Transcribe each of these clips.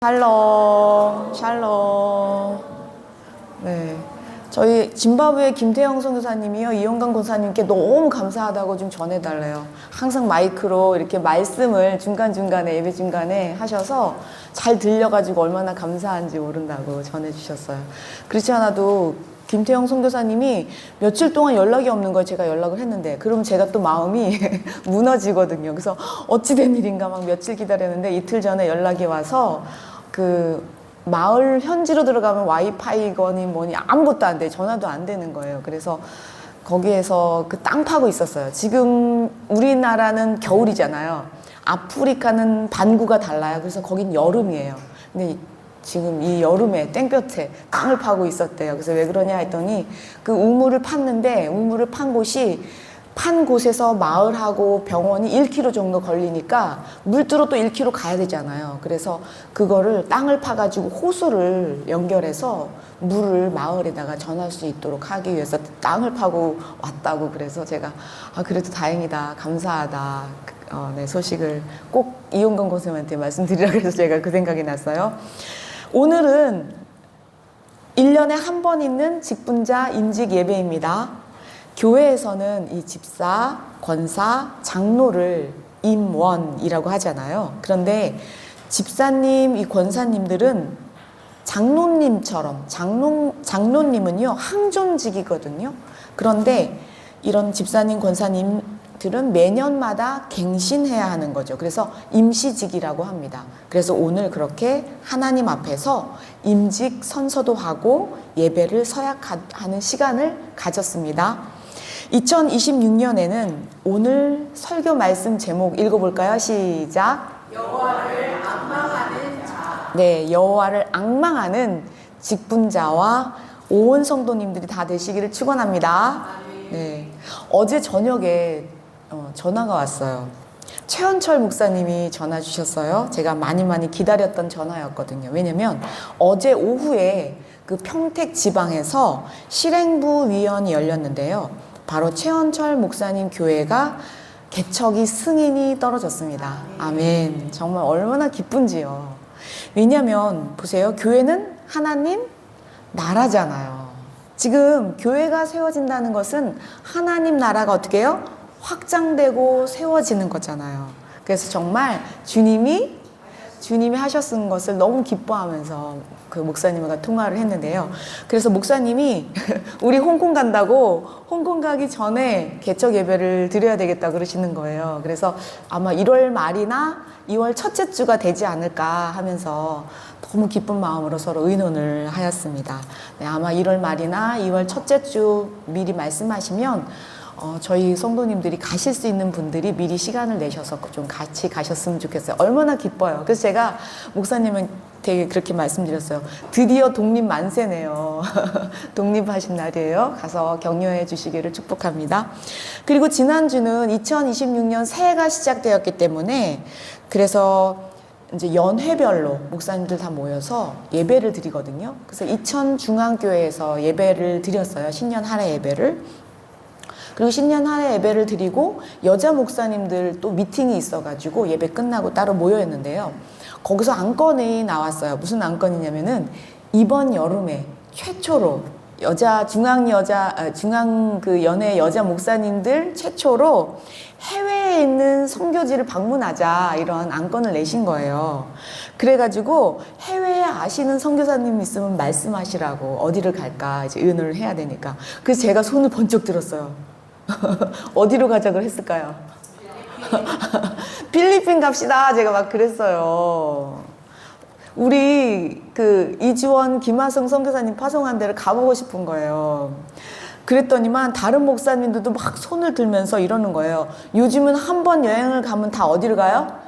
샬롬, 샬롬. 네. 저희 짐바브웨 김태형 선교사님이요, 이영강 권사님께 너무 감사하다고 좀 전해달래요. 항상 마이크로 이렇게 말씀을 중간중간에, 예배 중간에 하셔서 잘 들려가지고 얼마나 감사한지 모른다고 전해주셨어요. 그렇지 않아도 김태형 선교사님이 며칠 동안 연락이 없는 거예요. 제가 연락을 했는데. 그러면 제가 또 마음이 무너지거든요. 그래서 어찌 된 일인가 막 며칠 기다렸는데 이틀 전에 연락이 와서 그 마을 현지로 들어가면 와이파이거니 뭐니 아무것도 안 돼. 전화도 안 되는 거예요. 그래서 거기에서 그 땅 파고 있었어요. 지금 우리나라는 겨울이잖아요. 아프리카는 반구가 달라요. 그래서 거긴 여름이에요. 근데 지금 이 여름에 땡볕에 땅을 파고 있었대요. 그래서 왜 그러냐 했더니 그 우물을 팠는데 우물을 판 곳이 판 곳에서 마을하고 병원이 1km 정도 걸리니까 물들어 또 1km 가야 되잖아요. 그래서 그거를 땅을 파가지고 호수를 연결해서 물을 마을에다가 전할 수 있도록 하기 위해서 땅을 파고 왔다고. 그래서 제가 그래도 다행이다, 감사하다, 네, 소식을 꼭 이용건 고생한테 말씀드리라고 해서 제가 그 생각이 났어요. 오늘은 1년에 한 번 있는 직분자 임직 예배입니다. 교회에서는 이 집사, 권사, 장로를 임원이라고 하잖아요. 그런데 집사님, 이 권사님들은 장로님처럼, 장로님은요, 항존직이거든요. 그런데 이런 집사님, 권사님들은 매년마다 갱신해야 하는 거죠. 그래서 임시직이라고 합니다. 그래서 오늘 그렇게 하나님 앞에서 임직 선서도 하고 예배를 서약하는 시간을 가졌습니다. 2026년에는 오늘 설교 말씀 제목 읽어볼까요? 시작. 여호와를 앙망하는 자. 네, 여호와를 앙망하는 직분자와 온 성도님들이 다 되시기를 축원합니다. 네, 어제 저녁에 전화가 왔어요. 최현철 목사님이 전화 주셨어요. 제가 많이 기다렸던 전화였거든요. 왜냐면 어제 오후에 그 평택 지방에서 실행부 위원이 열렸는데요. 바로 최현철 목사님 교회가 개척이 승인이 떨어졌습니다. 아멘. 정말 얼마나 기쁜지요. 왜냐면 보세요. 교회는 하나님 나라잖아요. 지금 교회가 세워진다는 것은 하나님 나라가 어떻게 해요? 확장되고 세워지는 거잖아요. 그래서 정말 주님이 하셨은 것을 너무 기뻐하면서 그 목사님과 통화를 했는데요. 그래서 목사님이 우리 홍콩 간다고 홍콩 가기 전에 개척 예배를 드려야 되겠다 그러시는 거예요. 그래서 아마 1월 말이나 2월 첫째 주가 되지 않을까 하면서 너무 기쁜 마음으로 서로 의논을 하였습니다. 네, 아마 1월 말이나 2월 첫째 주 미리 말씀하시면 저희 성도님들이 가실 수 있는 분들이 미리 시간을 내셔서 좀 같이 가셨으면 좋겠어요. 얼마나 기뻐요. 그래서 제가 목사님은 되게 그렇게 말씀드렸어요. 드디어 독립 만세네요. 독립하신 날이에요. 가서 격려해 주시기를 축복합니다. 그리고 지난주는 2026년 새해가 시작되었기 때문에 그래서 이제 연회별로 목사님들 다 모여서 예배를 드리거든요. 그래서 이천중앙교회에서 예배를 드렸어요. 신년 할애 예배를. 그리고 신년 할애 예배를 드리고 여자 목사님들 또 미팅이 있어가지고 예배 끝나고 따로 모여있는데요. 거기서 안건이 나왔어요. 무슨 안건이냐면은 이번 여름에 최초로 중앙 그 연회 여자 목사님들 최초로 해외에 있는 선교지를 방문하자 이런 안건을 내신 거예요. 그래가지고 해외에 아시는 선교사님 있으면 말씀하시라고 어디를 갈까 이제 의논을 해야 되니까. 그래서 제가 손을 번쩍 들었어요. 어디로 가자고 했을까요? 필리핀 갑시다. 제가 막 그랬어요. 우리 그 이주원 김하성 선교사님 파송한 데를 가보고 싶은 거예요. 그랬더니만 다른 목사님들도 막 손을 들면서 이러는 거예요. 요즘은 한 번 여행을 가면 다 어디를 가요?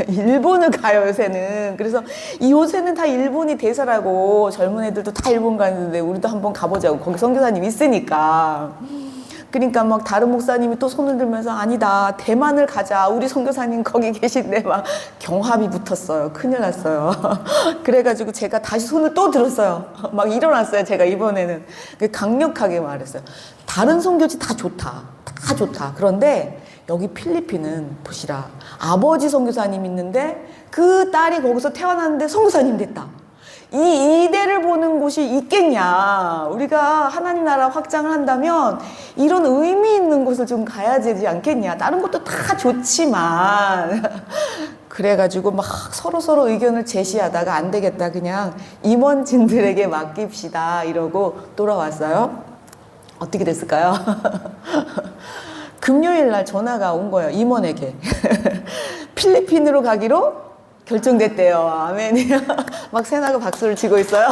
일본을 가요, 요새는. 그래서 요새는 다 일본이 대세라고 젊은 애들도 다 일본 가는데 우리도 한번 가보자고. 거기 선교사님 있으니까. 그러니까 막 다른 목사님이 또 손을 들면서 아니다, 대만을 가자. 우리 선교사님 거기 계신데 막 경합이 붙었어요. 큰일 났어요. 그래가지고 제가 다시 손을 또 들었어요. 막 일어났어요. 제가 이번에는 강력하게 말했어요. 다른 선교지 다 좋다. 다 좋다. 그런데 여기 필리핀은 보시라. 아버지 선교사님 있는데 그 딸이 거기서 태어났는데 선교사님 됐다. 이 이대를 보는 곳이 있겠냐. 우리가 하나님 나라 확장을 한다면 이런 의미 있는 곳을 좀 가야 되지 않겠냐. 다른 것도 다 좋지만 그래가지고 막 서로 의견을 제시하다가 안 되겠다. 그냥 임원진들에게 맡깁시다. 이러고 돌아왔어요. 어떻게 됐을까요? 금요일 날 전화가 온 거예요. 임원에게. 필리핀으로 가기로 결정됐대요. 아멘이요. 막 새나가 박수를 치고 있어요.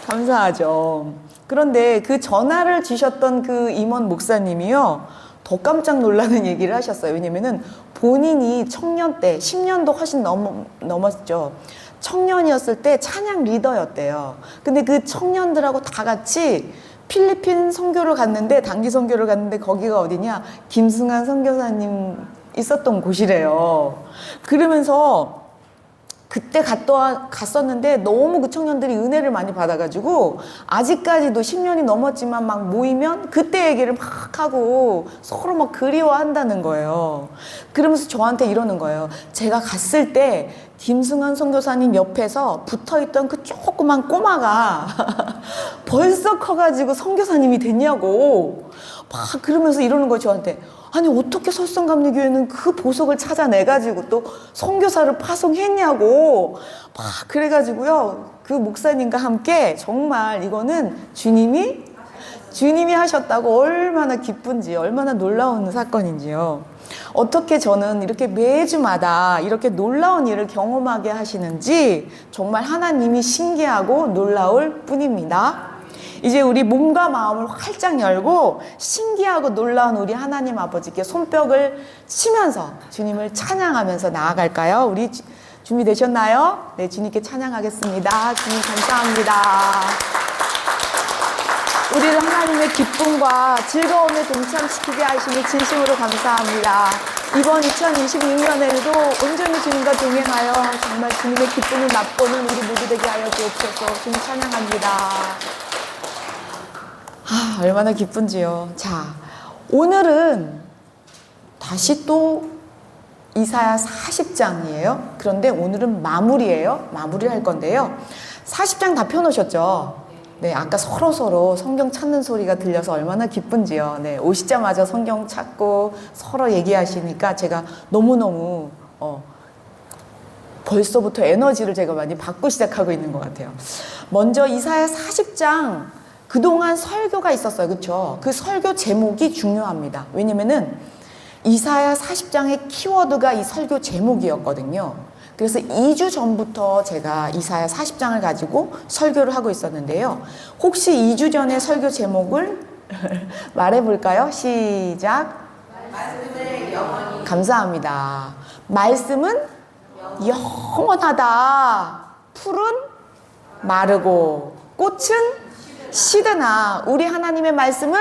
감사하죠. 그런데 그 전화를 주셨던 그 임원 목사님이요. 더 깜짝 놀라는 얘기를 하셨어요. 왜냐면은 본인이 청년 때, 10년도 훨씬 넘었죠. 청년이었을 때 찬양 리더였대요. 근데 그 청년들하고 다 같이 필리핀 선교를 갔는데, 단기 선교를 갔는데 거기가 어디냐? 김승환 선교사님 있었던 곳이래요. 그러면서 그때 갔었는데 너무 그 청년들이 은혜를 많이 받아가지고 아직까지도 10년이 넘었지만 막 모이면 그때 얘기를 막 하고 서로 막 그리워한다는 거예요. 그러면서 저한테 이러는 거예요. 제가 갔을 때 김승환 선교사님 옆에서 붙어있던 그 조그만 꼬마가 벌써 커가지고 선교사님이 됐냐고 막 그러면서 이러는 거예요. 저한테. 아니 어떻게 설성감리교회는 그 보석을 찾아내가지고 또 선교사를 파송했냐고 막 그래가지고요. 그 목사님과 함께 정말 이거는 주님이 하셨다고 얼마나 기쁜지, 얼마나 놀라운 사건인지요. 어떻게 저는 이렇게 매주마다 이렇게 놀라운 일을 경험하게 하시는지 정말 하나님이 신기하고 놀라울 뿐입니다. 이제 우리 몸과 마음을 활짝 열고 신기하고 놀라운 우리 하나님 아버지께 손뼉을 치면서 주님을 찬양하면서 나아갈까요? 우리 준비되셨나요? 네, 주님께 찬양하겠습니다. 주님 감사합니다. 우리를 하나님의 기쁨과 즐거움에 동참시키게 하시니 진심으로 감사합니다. 이번 2026년에도 온전히 주님과 동행하여 정말 주님의 기쁨을 맛보는 우리 모두 되게 하여 주옵소서. 주님 찬양합니다. 얼마나 기쁜지요. 자, 오늘은 다시 또 이사야 40장이에요. 그런데 오늘은 마무리예요. 마무리를 할 건데요. 40장 다 펴놓으셨죠? 네, 아까 서로 성경 찾는 소리가 들려서 얼마나 기쁜지요. 네, 오시자마자 성경 찾고 서로 얘기하시니까 제가 너무너무 벌써부터 에너지를 제가 많이 받고 시작하고 있는 것 같아요. 먼저 이사야 40장 그동안 설교가 있었어요. 그렇죠? 그 설교 제목이 중요합니다. 왜냐면은 이사야 40장의 키워드가 이 설교 제목이었거든요. 그래서 2주 전부터 제가 이사야 40장을 가지고 설교를 하고 있었는데요. 혹시 2주 전에 설교 제목을 말해볼까요? 시작. 말씀을 영원히. 감사합니다. 말씀은 영원하다. 풀은 마르고 꽃은 시드나 우리 하나님의 말씀은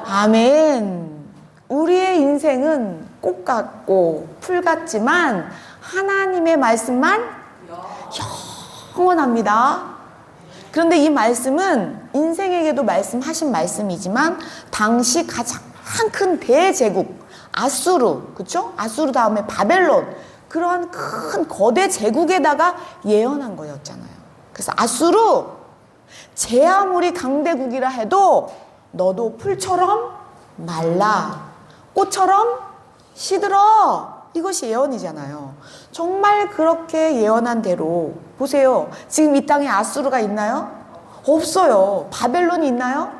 아멘. 우리의 인생은 꽃 같고 풀 같지만 하나님의 말씀만 영원합니다. 그런데 이 말씀은 인생에게도 말씀하신 말씀이지만 당시 가장 큰 대제국 아수르, 그렇죠? 아수르 다음에 바벨론, 그러한 큰 거대 제국에다가 예언한 거였잖아요. 그래서 아수르, 제 아무리 강대국이라 해도 너도 풀처럼 말라, 꽃처럼 시들어. 이것이 예언이잖아요. 정말 그렇게 예언한 대로 보세요. 지금 이 땅에 아수르가 있나요? 없어요. 바벨론이 있나요?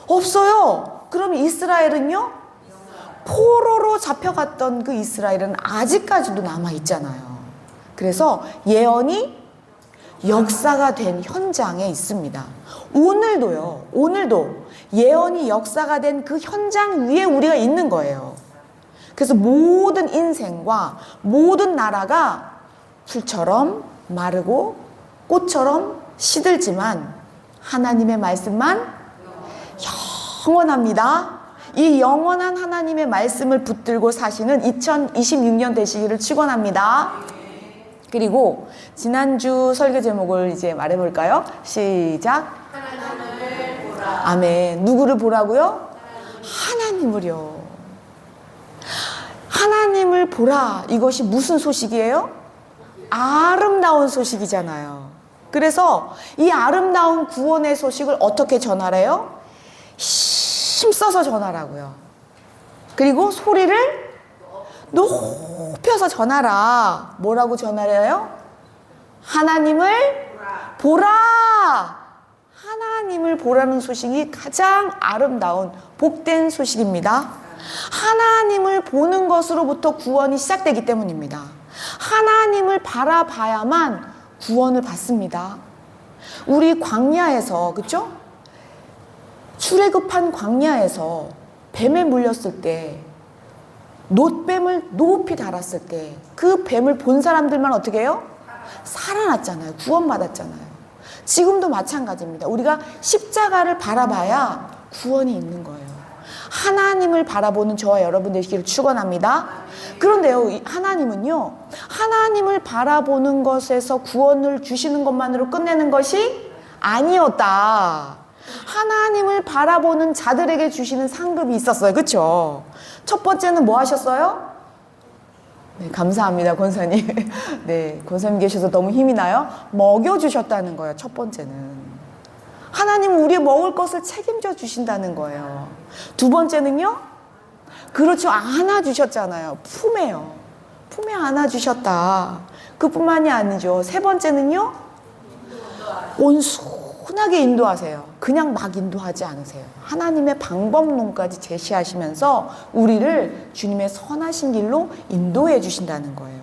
없어요. 그럼 이스라엘은요? 포로로 잡혀갔던 그 이스라엘은 아직까지도 남아있잖아요. 그래서 예언이 역사가 된 현장에 있습니다. 오늘도 예언이 역사가 된 그 현장 위에 우리가 있는 거예요. 그래서 모든 인생과 모든 나라가 풀처럼 마르고 꽃처럼 시들지만 하나님의 말씀만 영원합니다. 이 영원한 하나님의 말씀을 붙들고 사시는 2026년 되시기를 축원합니다. 그리고 지난주 설교 제목을 이제 말해볼까요? 시작. 하나님을 보라. 아멘. 누구를 보라고요? 하나님을요. 하나님을 보라. 이것이 무슨 소식이에요? 아름다운 소식이잖아요. 그래서 이 아름다운 구원의 소식을 어떻게 전하래요? 힘써서 전하라고요. 그리고 소리를 높여서 전하라. 뭐라고 전하래요? 하나님을 보라. 하나님을 보라는 소식이 가장 아름다운 복된 소식입니다. 하나님을 보는 것으로부터 구원이 시작되기 때문입니다. 하나님을 바라봐야만 구원을 받습니다. 우리 광야에서, 그렇죠? 출애굽한 광야에서 뱀에 물렸을 때, 놋뱀을 높이 달았을 때 그 뱀을 본 사람들만 어떻게 해요? 살아났잖아요. 구원받았잖아요. 지금도 마찬가지입니다. 우리가 십자가를 바라봐야 구원이 있는 거예요. 하나님을 바라보는 저와 여러분 되시기를 축원합니다. 그런데요, 하나님은요, 하나님을 바라보는 것에서 구원을 주시는 것만으로 끝내는 것이 아니었다. 하나님을 바라보는 자들에게 주시는 상급이 있었어요. 그렇죠? 첫 번째는 뭐 하셨어요? 네, 감사합니다, 권사님. 네, 권사님 계셔서 너무 힘이 나요. 먹여주셨다는 거예요, 첫 번째는. 하나님은 우리의 먹을 것을 책임져 주신다는 거예요. 두 번째는요? 그렇죠, 안아주셨잖아요. 품에요. 품에 안아주셨다. 그뿐만이 아니죠. 세 번째는요? 온순하게 인도하세요. 그냥 막 인도하지 않으세요. 하나님의 방법론까지 제시하시면서 우리를 주님의 선하신 길로 인도해 주신다는 거예요.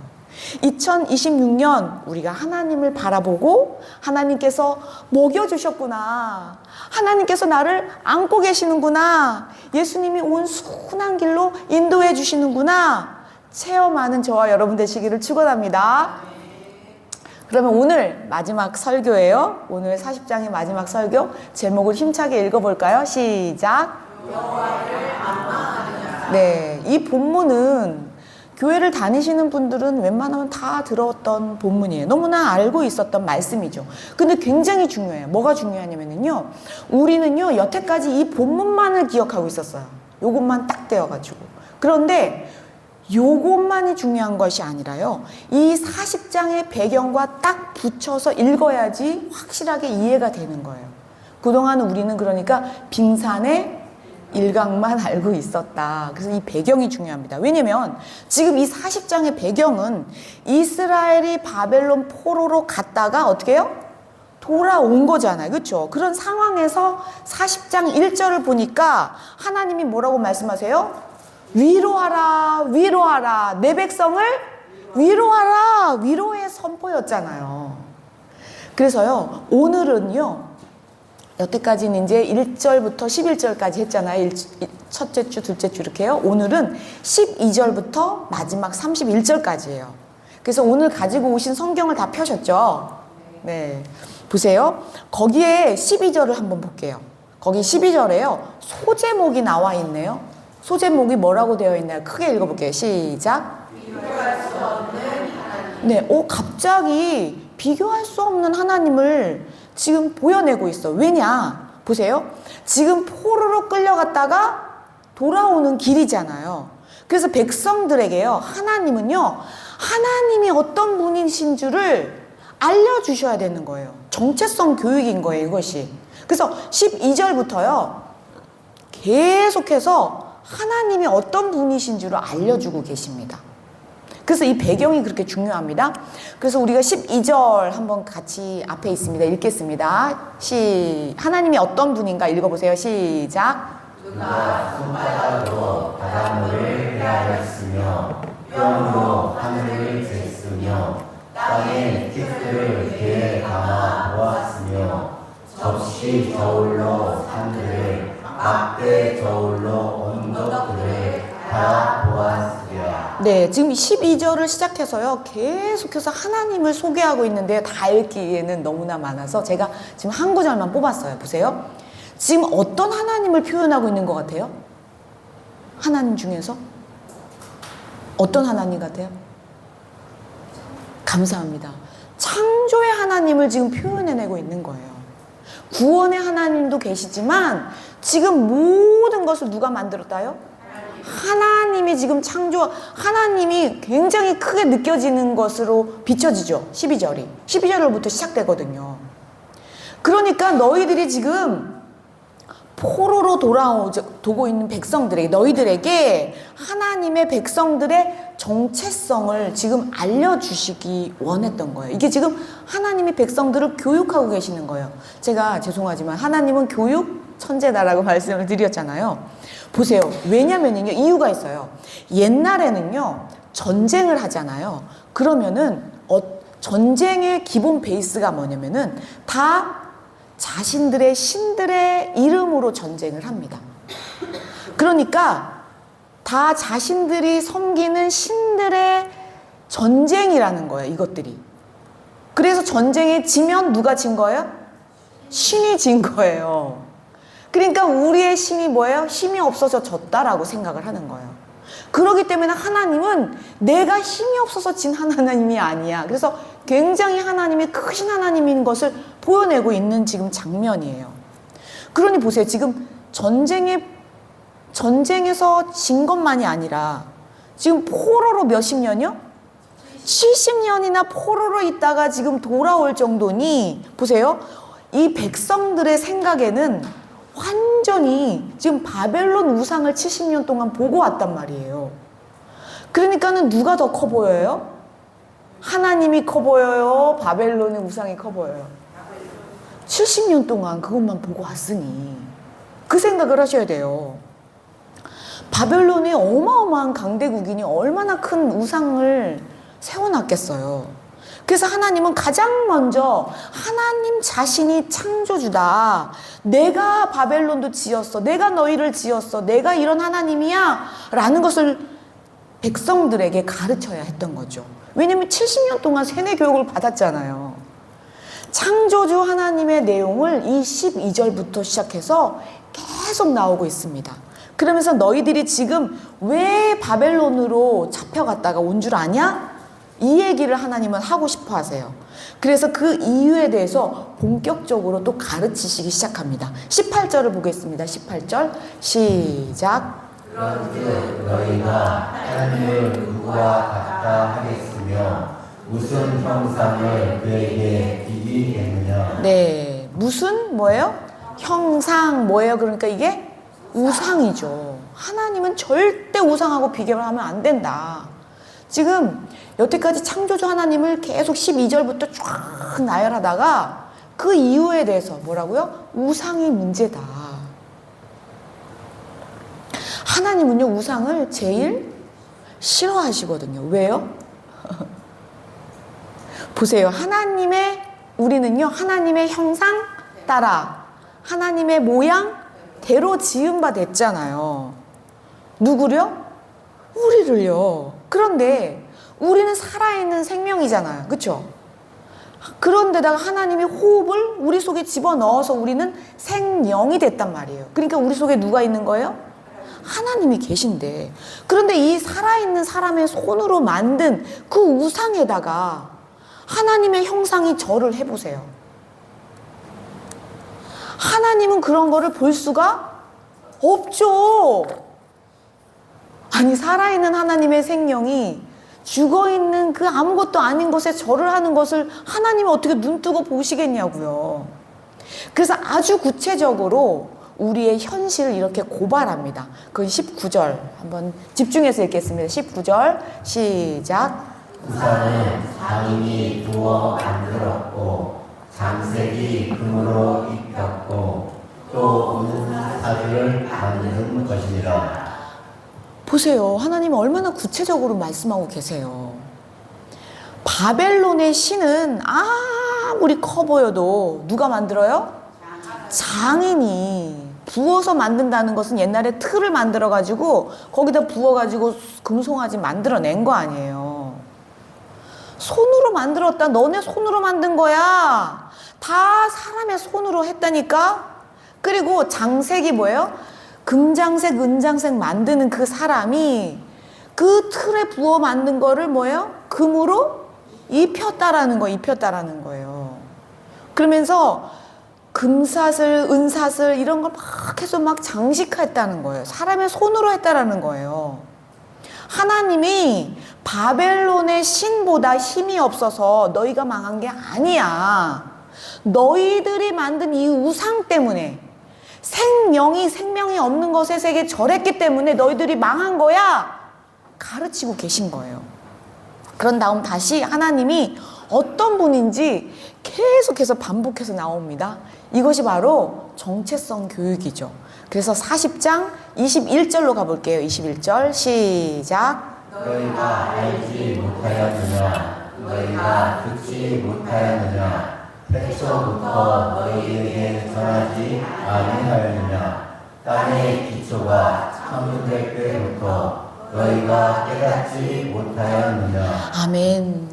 2026년 우리가 하나님을 바라보고 하나님께서 먹여주셨구나. 하나님께서 나를 안고 계시는구나. 예수님이 온순한 길로 인도해 주시는구나. 체험하는 저와 여러분 되시기를 축원합니다. 그러면 오늘 마지막 설교예요. 오늘 40장의 마지막 설교 제목을 힘차게 읽어볼까요? 시작. 네, 이 본문은 교회를 다니시는 분들은 웬만하면 다 들었던 본문이에요. 너무나 알고 있었던 말씀이죠. 근데 굉장히 중요해요. 뭐가 중요하냐면요, 우리는요 여태까지 이 본문만을 기억하고 있었어요. 요것만 딱 떼어가지고. 그런데 요것만이 중요한 것이 아니라요, 이 40장의 배경과 딱 붙여서 읽어야지 확실하게 이해가 되는 거예요. 그동안 우리는 그러니까 빙산의 일각만 알고 있었다. 그래서 이 배경이 중요합니다. 왜냐면 지금 이 40장의 배경은 이스라엘이 바벨론 포로로 갔다가 어떻게 해요? 돌아온 거잖아요. 그렇죠? 그런 상황에서 40장 1절을 보니까 하나님이 뭐라고 말씀하세요? 위로하라, 위로하라. 내 백성을 위로하라. 위로의 선포였잖아요. 그래서요, 오늘은요, 여태까지는 이제 1절부터 11절까지 했잖아요. 첫째 주, 둘째 주 이렇게요. 오늘은 12절부터 마지막 31절까지예요. 그래서 오늘 가지고 오신 성경을 다 펴셨죠? 네. 보세요. 거기에 12절을 한번 볼게요. 거기 12절에요. 소제목이 나와 있네요. 소제목이 뭐라고 되어 있나요? 크게 읽어볼게요. 시작. 비교할 수 없는 하나님. 네. 갑자기 비교할 수 없는 하나님을 지금 보여내고 있어. 왜냐? 보세요. 지금 포로로 끌려갔다가 돌아오는 길이잖아요. 그래서 백성들에게요, 하나님은요, 하나님이 어떤 분이신 줄을 알려주셔야 되는 거예요. 정체성 교육인 거예요, 이것이. 그래서 12절부터요, 계속해서 하나님이 어떤 분이신 줄을 알려주고 계십니다. 그래서 이 배경이 그렇게 중요합니다. 그래서 우리가 12절 한번 같이 앞에 있습니다. 읽겠습니다. 하나님이 어떤 분인가 읽어보세요. 시작. 그가 손바닥으로 바닷물을 헤아렸으며 뺨으로 하늘을 쟀으며 땅에 티끌을 배에 감아 모았으며 접시 저울로 산들을 막대 저울로 언덕들을 다 보았으랴. 네, 지금 12절을 시작해서요, 계속해서 하나님을 소개하고 있는데 다 읽기에는 너무나 많아서 제가 지금 한 구절만 뽑았어요. 보세요. 지금 어떤 하나님을 표현하고 있는 것 같아요? 하나님 중에서? 어떤 하나님 같아요? 감사합니다. 창조의 하나님을 지금 표현해내고 있는 거예요. 구원의 하나님도 계시지만 지금 모든 것을 누가 만들었다요? 하나님이 하나님이 지금 하나님이 굉장히 크게 느껴지는 것으로 비춰지죠. 12절이. 12절부터 시작되거든요. 그러니까 너희들이 지금 포로로 돌아오고 있는 백성들에게, 너희들에게 하나님의 백성들의 정체성을 지금 알려주시기 원했던 거예요. 이게 지금 하나님이 백성들을 교육하고 계시는 거예요. 제가 죄송하지만 하나님은 교육 천재다라고 말씀을 드렸잖아요. 보세요. 왜냐면은요, 이유가 있어요. 옛날에는요, 전쟁을 하잖아요. 그러면은 전쟁의 기본 베이스가 뭐냐면은 다 자신들의 신들의 이름으로 전쟁을 합니다. 그러니까 다 자신들이 섬기는 신들의 전쟁이라는 거예요, 이것들이. 그래서 전쟁에 지면 누가 진 거예요? 신이 진 거예요. 그러니까 우리의 신이 뭐예요? 힘이 없어서 졌다라고 생각을 하는 거예요. 그렇기 때문에 하나님은 내가 힘이 없어서 진 하나님이 아니야. 그래서 굉장히 하나님이 크신 하나님인 것을 보여내고 있는 지금 장면이에요. 그러니 보세요. 지금 전쟁에서 진 것만이 아니라 지금 포로로 몇십 년이요? 70년이나 포로로 있다가 지금 돌아올 정도니 보세요. 이 백성들의 생각에는 완전히 지금 바벨론 우상을 70년 동안 보고 왔단 말이에요. 그러니까는 누가 더 커 보여요? 하나님이 커 보여요? 바벨론의 우상이 커 보여요? 70년 동안 그것만 보고 왔으니 그 생각을 하셔야 돼요. 바벨론의 어마어마한 강대국이니 얼마나 큰 우상을 세워놨겠어요. 그래서 하나님은 가장 먼저 하나님 자신이 창조주다. 내가 바벨론도 지었어. 내가 너희를 지었어. 내가 이런 하나님이야. 라는 것을 백성들에게 가르쳐야 했던 거죠. 왜냐면 70년 동안 세뇌 교육을 받았잖아요. 창조주 하나님의 내용을 이 12절부터 시작해서 계속 나오고 있습니다. 그러면서 너희들이 지금 왜 바벨론으로 잡혀갔다가 온 줄 아냐? 이 얘기를 하나님은 하고 싶어 하세요. 그래서 그 이유에 대해서 본격적으로 또 가르치시기 시작합니다. 18절을 보겠습니다. 18절 시작. 그런즉 너희가 하나님을 누구와 같다 하겠으며 무슨 형상을 그에게 비기겠느냐. 네, 무슨 뭐예요? 형상 뭐예요? 그러니까 이게 우상이죠. 하나님은 절대 우상하고 비교를 하면 안 된다. 지금 여태까지 창조주 하나님을 계속 12절부터 쫙 나열하다가 그 이유에 대해서 뭐라고요? 우상이 문제다. 하나님은요, 우상을 제일 싫어하시거든요. 왜요? 보세요. 우리는요, 하나님의 형상 따라 하나님의 모양대로 지은 바 됐잖아요. 누구요? 우리를요. 그런데 우리는 살아있는 생명이잖아요. 그렇죠? 그런데다가 하나님이 호흡을 우리 속에 집어넣어서 우리는 생명이 됐단 말이에요. 그러니까 우리 속에 누가 있는 거예요? 하나님이 계신데, 그런데 이 살아있는 사람의 손으로 만든 그 우상에다가 하나님의 형상이 절을 해보세요. 하나님은 그런 거를 볼 수가 없죠. 아니, 살아있는 하나님의 생명이 죽어있는 그 아무것도 아닌 것에 절을 하는 것을 하나님이 어떻게 눈뜨고 보시겠냐고요. 그래서 아주 구체적으로 우리의 현실을 이렇게 고발합니다. 그건 19절 한번 집중해서 읽겠습니다. 19절 시작. 우상은 장인이 부어 만들었고 장색이 금으로 입혔고 또 은사들을 만드는 것이니라. 보세요. 하나님은 얼마나 구체적으로 말씀하고 계세요. 바벨론의 신은 아무리 커 보여도 누가 만들어요? 장인이. 부어서 만든다는 것은 옛날에 틀을 만들어가지고 거기다 부어가지고 금송아지 만들어낸 거 아니에요. 손으로 만들었다. 너네 손으로 만든 거야. 다 사람의 손으로 했다니까. 그리고 장색이 뭐예요? 금장색, 은장색 만드는 그 사람이 그 틀에 부어 만든 거를 뭐예요? 금으로 입혔다라는 거예요. 그러면서 금사슬, 은사슬 이런 걸 막 해서 막 장식했다는 거예요. 사람의 손으로 했다라는 거예요. 하나님이 바벨론의 신보다 힘이 없어서 너희가 망한 게 아니야. 너희들이 만든 이 우상 때문에 생명이 없는 것에 세계 절했기 때문에 너희들이 망한 거야. 가르치고 계신 거예요. 그런 다음 다시 하나님이 어떤 분인지 계속해서 반복해서 나옵니다. 이것이 바로 정체성 교육이죠. 그래서 40장 21절로 가볼게요. 21절 시작. 너희가 알지 못하였느냐 너희가 듣지 못하였느냐 태초부터 너희에게 전하지 아니하였느냐 땅의 기초가 창조될 때부터 너희가 깨닫지 못하였느냐. 아멘.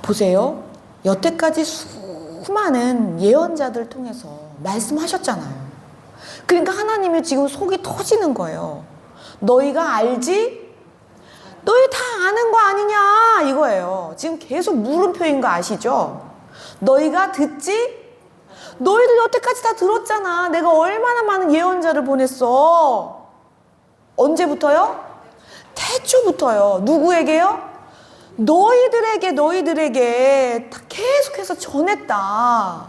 보세요. 여태까지 수많은 예언자들 통해서 말씀하셨잖아요. 그러니까 하나님이 지금 속이 터지는 거예요. 너희가 알지? 너희 다 아는 거 아니냐 이거예요. 지금 계속 물음표인 거 아시죠? 너희가 듣지? 너희들 여태까지 다 들었잖아. 내가 얼마나 많은 예언자를 보냈어. 언제부터요? 태초부터요. 누구에게요? 너희들에게 다 계속해서 전했다.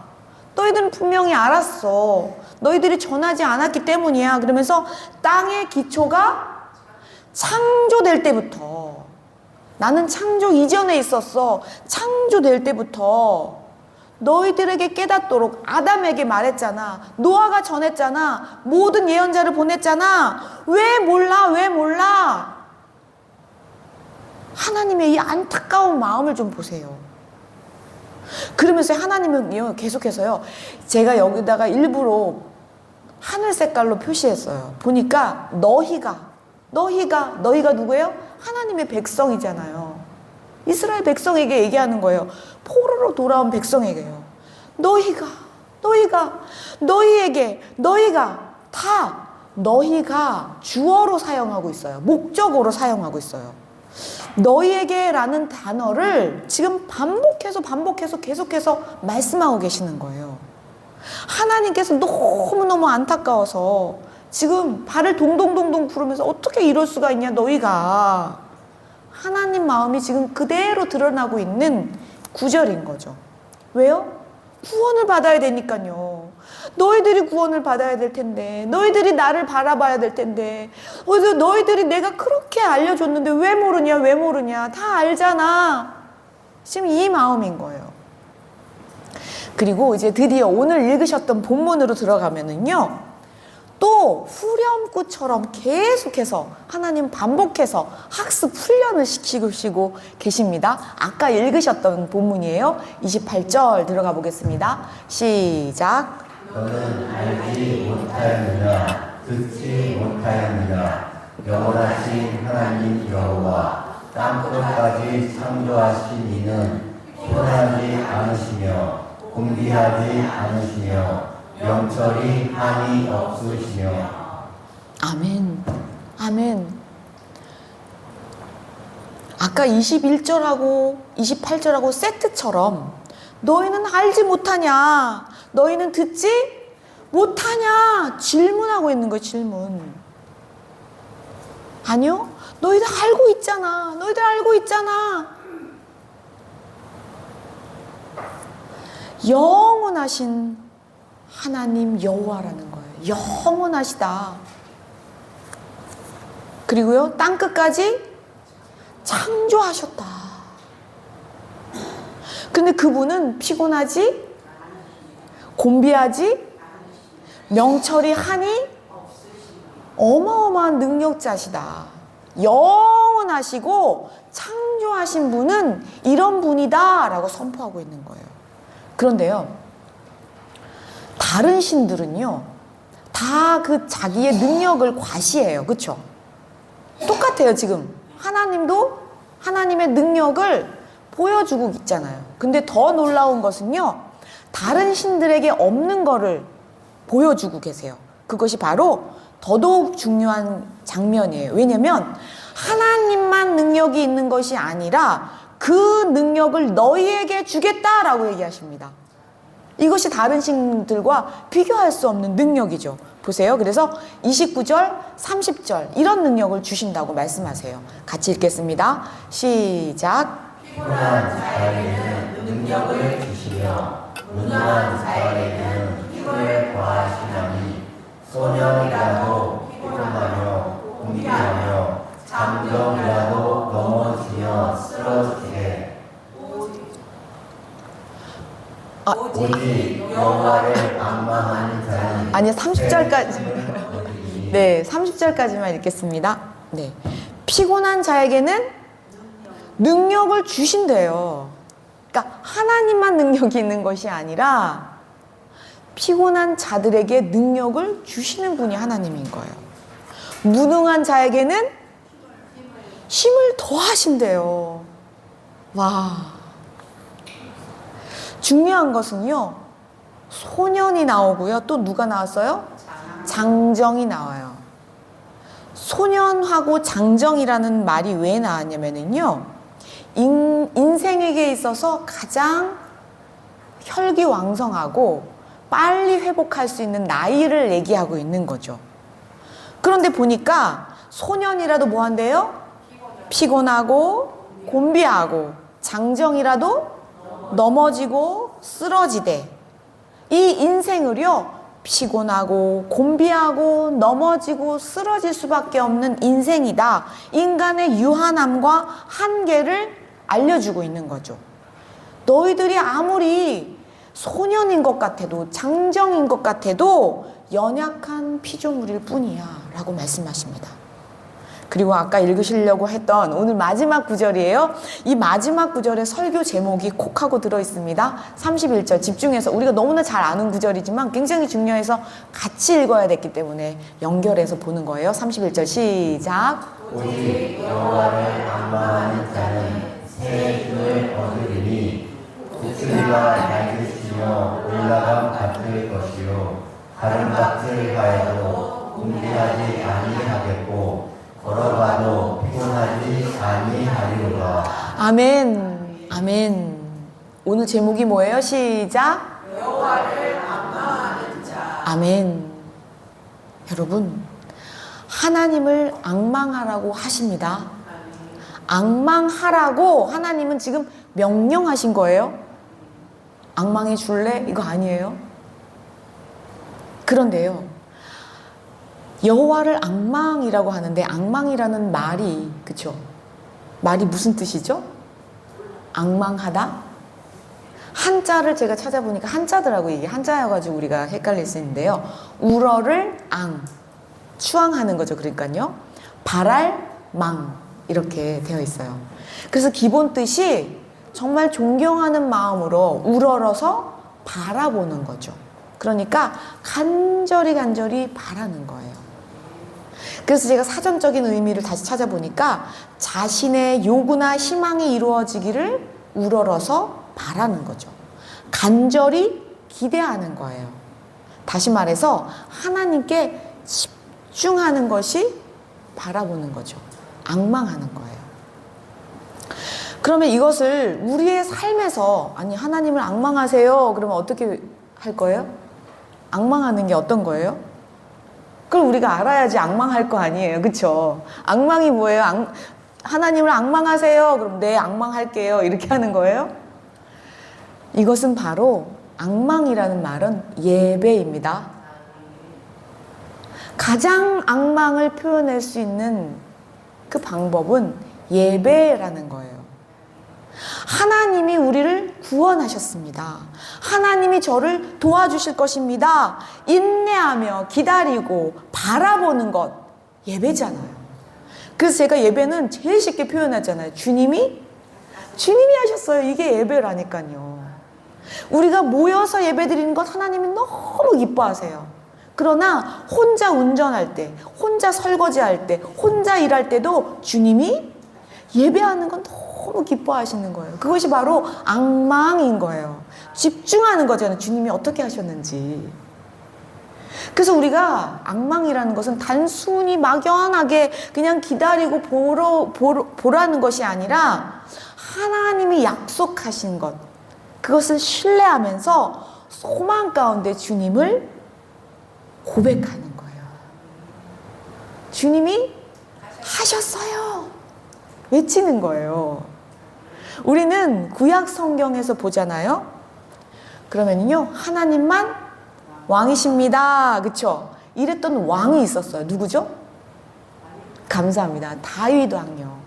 너희들은 분명히 알았어. 너희들이 전하지 않았기 때문이야. 그러면서 땅의 기초가 창조될 때부터, 나는 창조 이전에 있었어. 창조될 때부터 너희들에게 깨닫도록 아담에게 말했잖아. 노아가 전했잖아. 모든 예언자를 보냈잖아. 왜 몰라? 하나님의 이 안타까운 마음을 좀 보세요. 그러면서 하나님은 계속해서요. 제가 여기다가 일부러 하늘 색깔로 표시했어요. 보니까 너희가 누구예요? 하나님의 백성이잖아요. 이스라엘 백성에게 얘기하는 거예요. 포로로 돌아온 백성에게요. 너희가 주어로 사용하고 있어요. 목적어로 사용하고 있어요. 너희에게라는 단어를 지금 반복해서 계속해서 말씀하고 계시는 거예요. 하나님께서 너무너무 안타까워서 지금 발을 동동동동 구르면서 어떻게 이럴 수가 있냐 너희가. 하나님 마음이 지금 그대로 드러나고 있는 구절인 거죠. 왜요? 구원을 받아야 되니까요. 너희들이 구원을 받아야 될 텐데, 너희들이 나를 바라봐야 될 텐데, 너희들이 내가 그렇게 알려줬는데 왜 모르냐? 다 알잖아. 지금 이 마음인 거예요. 그리고 이제 드디어 오늘 읽으셨던 본문으로 들어가면은요, 또 후렴구처럼 계속해서 하나님 반복해서 학습 훈련을 시키고 계십니다. 아까 읽으셨던 본문이에요. 28절 들어가 보겠습니다. 시작. 너는 알지 못하였느냐 듣지 못하였느냐 영원하신 하나님 여호와 땅끝까지 창조하신 이는 피곤하지 않으시며 공비하지 않으시며 영철이 한이 없으시며. 아멘. 아까 21절하고 28절하고 세트처럼 너희는 알지 못하냐? 너희는 듣지 못하냐? 질문하고 있는 거예요, 질문. 아니요? 너희들 알고 있잖아. 영원하신 하나님 여호와라는 거예요. 영원하시다. 그리고요, 땅끝까지 창조하셨다. 근데 그분은 피곤하지, 곤비하지, 명철이 하니 어마어마한 능력자시다. 영원하시고 창조하신 분은 이런 분이다 라고 선포하고 있는 거예요. 그런데요, 다른 신들은요, 다 그 자기의 능력을 과시해요. 그쵸? 똑같아요, 지금. 하나님도 하나님의 능력을 보여주고 있잖아요. 근데 더 놀라운 것은요, 다른 신들에게 없는 거를 보여주고 계세요. 그것이 바로 더더욱 중요한 장면이에요. 왜냐면 하나님만 능력이 있는 것이 아니라 그 능력을 너희에게 주겠다라고 얘기하십니다. 이것이 다른 신들과 비교할 수 없는 능력이죠. 보세요. 그래서 29절, 30절 이런 능력을 주신다고 말씀하세요. 같이 읽겠습니다. 시작. 피곤한 자에게는 능력을 주시며 무능한 자에게는 힘을 더하시나니 소년이라도 피곤하며 공기하며 장정이라도 넘어지며 쓰러지게 오직 여호와를 앙망하는 자는 아니 30절까지 네 30절까지만 읽겠습니다. 네 피곤한 자에게는 능력을 주신대요. 그러니까 하나님만 능력이 있는 것이 아니라 피곤한 자들에게 능력을 주시는 분이 하나님인 거예요. 무능한 자에게는 힘을 더하신대요. 와. 중요한 것은요. 소년이 나오고요. 또 누가 나왔어요? 장정이 나와요. 소년하고 장정이라는 말이 왜 나왔냐면요. 인생에게 있어서 가장 혈기왕성하고 빨리 회복할 수 있는 나이를 얘기하고 있는 거죠. 그런데 보니까 소년이라도 뭐 한대요? 피곤하고 곤비하고 장정이라도 넘어지고 쓰러지대. 이 인생을요 피곤하고 곤비하고 넘어지고 쓰러질 수밖에 없는 인생이다. 인간의 유한함과 한계를 알려주고 있는 거죠. 너희들이 아무리 소년인 것 같아도 장정인 것 같아도 연약한 피조물일 뿐이야 라고 말씀하십니다. 그리고 아까 읽으시려고 했던 오늘 마지막 구절이에요. 이 마지막 구절의 설교 제목이 콕 하고 들어있습니다. 31절 집중해서 우리가 너무나 잘 아는 구절이지만 굉장히 중요해서 같이 읽어야 됐기 때문에 연결해서 보는 거예요. 31절 시작. 오직 여호와를 앙망하는 자는 새 힘을 얻으리니 구슬이와 낡으시며 올라감 같을 것이요 다른 밭을 가해도 궁리하지 아니하겠고 걸어가도 피곤하지 아니하리로다. 아멘. 아멘. 오늘 제목이 뭐예요? 시작. 여호와를 앙망하는 자. 아멘. 여러분, 하나님을 앙망하라고 하십니다. 앙망하라고 하나님은 지금 명령하신 거예요. 앙망해 줄래? 이거 아니에요. 그런데요. 여호와를 앙망이라고 하는데 앙망이라는 말이 그쵸? 말이 무슨 뜻이죠? 앙망하다? 한자를 제가 찾아보니까 한자더라고요. 이게 한자여가지고 우리가 헷갈릴 수 있는데요. 우러를 앙, 추앙하는 거죠. 그러니까요. 바랄 망 이렇게 되어 있어요. 그래서 기본 뜻이 정말 존경하는 마음으로 우러러서 바라보는 거죠. 그러니까 간절히 바라는 거예요. 그래서 제가 사전적인 의미를 다시 찾아보니까 자신의 요구나 희망이 이루어지기를 우러러서 바라는 거죠. 간절히 기대하는 거예요. 다시 말해서 하나님께 집중하는 것이 바라보는 거죠. 앙망하는 거예요. 그러면 이것을 우리의 삶에서 아니 하나님을 앙망하세요. 그러면 어떻게 할 거예요? 앙망하는 게 어떤 거예요? 그걸 우리가 알아야지 앙망할 거 아니에요. 그쵸? 앙망이 뭐예요? 하나님을 앙망하세요. 그럼 네, 앙망할게요. 이렇게 하는 거예요? 이것은 바로 앙망이라는 말은 예배입니다. 가장 앙망을 표현할 수 있는 그 방법은 예배라는 거예요. 하나님이 우리를 구원하셨습니다. 하나님이 저를 도와주실 것입니다. 인내하며 기다리고 바라보는 것 예배잖아요. 그래서 제가 예배는 제일 쉽게 표현하잖아요. 주님이 하셨어요. 이게 예배라니까요. 우리가 모여서 예배드리는 것 하나님이 너무 기뻐하세요. 그러나 혼자 운전할 때, 혼자 설거지할 때, 혼자 일할 때도 주님이 예배하는 건 너무 기뻐하시는 거예요. 그것이 바로 앙망인 거예요. 집중하는 거잖아요. 주님이 어떻게 하셨는지. 그래서 우리가 앙망이라는 것은 단순히 막연하게 그냥 기다리고 보라는 것이 아니라 하나님이 약속하신 것, 그것을 신뢰하면서 소망 가운데 주님을 고백하는 거예요. 주님이 하셨어요. 외치는 거예요. 우리는 구약 성경에서 보잖아요. 그러면요, 하나님만 왕이십니다. 그쵸? 이랬던 왕이 있었어요. 누구죠? 감사합니다. 다윗 왕이요.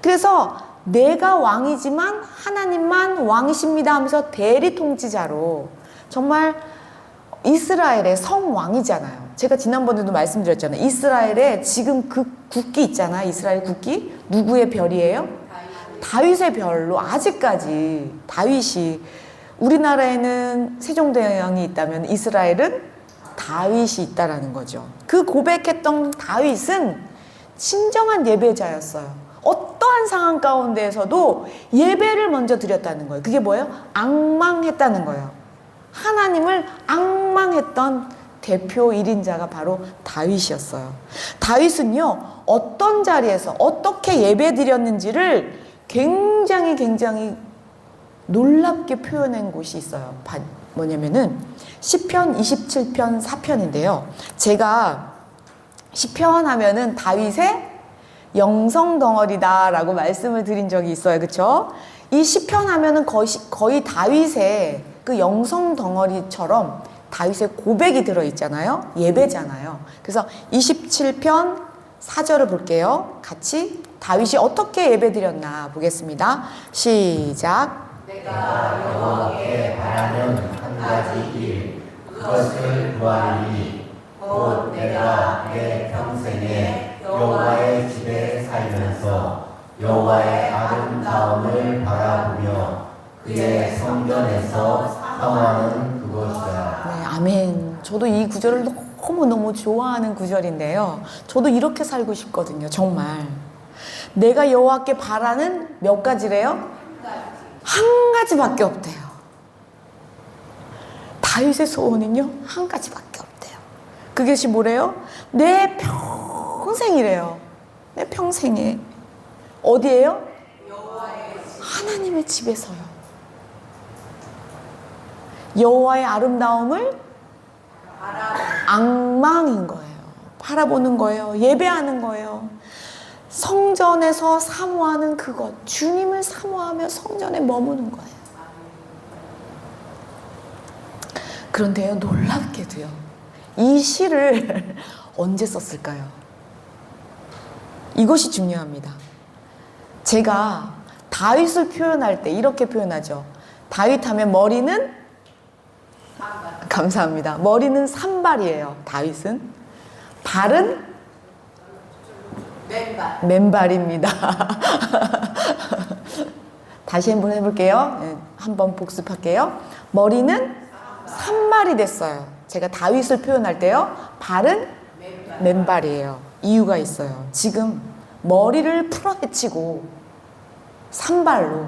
그래서 내가 왕이지만 하나님만 왕이십니다 하면서 대리 통치자로 정말 이스라엘의 성왕이잖아요. 제가 지난번에도 말씀드렸잖아요. 이스라엘에 지금 그 국기 있잖아요. 이스라엘 국기. 누구의 별이에요? 다윗의 별로 아직까지 다윗이, 우리나라에는 세종대왕이 있다면 이스라엘은 다윗이 있다라는 거죠. 그 고백했던 다윗은 진정한 예배자였어요. 어떠한 상황 가운데에서도 예배를 먼저 드렸다는 거예요. 그게 뭐예요? 앙망했다는 거예요. 하나님을 앙망했던 대표 1인자가 바로 다윗이었어요. 다윗은요, 어떤 자리에서 어떻게 예배 드렸는지를 굉장히 놀랍게 표현한 곳이 있어요. 뭐냐면은 시편 27편 4편인데요. 제가 시편 하면은 다윗의 영성 덩어리다라고 말씀을 드린 적이 있어요. 그렇죠? 이 시편 하면은 거의 다윗의 그 영성 덩어리처럼 다윗의 고백이 들어있잖아요. 예배잖아요. 그래서 27편 4절을 볼게요. 같이 다윗이 어떻게 예배드렸나 보겠습니다. 시작. 내가 여호와께 바라는 한 가지 일, 그것을 구하리니 곧 내가 내 평생에 여호와의 집에 살면서 여호와의 아름다움을 바라보며 그의 성전에서 사모하는 그것이라. 네, 아멘. 저도 이 구절을 너무너무 좋아하는 구절인데요. 저도 이렇게 살고 싶거든요. 정말. 내가 여호와께 바라는 몇 가지래요? 한 가지밖에 없대요. 다윗의 소원은요, 한 가지밖에 없대요. 그것이 뭐래요? 내 평생이래요. 내 평생에. 어디에요? 하나님의 집에서요. 여호와의 아름다움을 앙망인 거예요. 바라보는 거예요. 예배하는 거예요. 성전에서 사모하는 그것, 주님을 사모하며 성전에 머무는 거예요. 그런데요, 놀랍게도요, 이 시를 언제 썼을까요? 이것이 중요합니다. 제가 다윗을 표현할 때 이렇게 표현하죠. 다윗 하면 머리는, 감사합니다, 머리는 산발이에요. 다윗은. 발은 맨발입니다. 다시 한번 해볼게요. 네, 한번 복습할게요. 머리는 산발이 됐어요. 제가 다윗을 표현할 때요, 발은 맨발이에요. 이유가 있어요. 지금 머리를 풀어헤치고 산발로,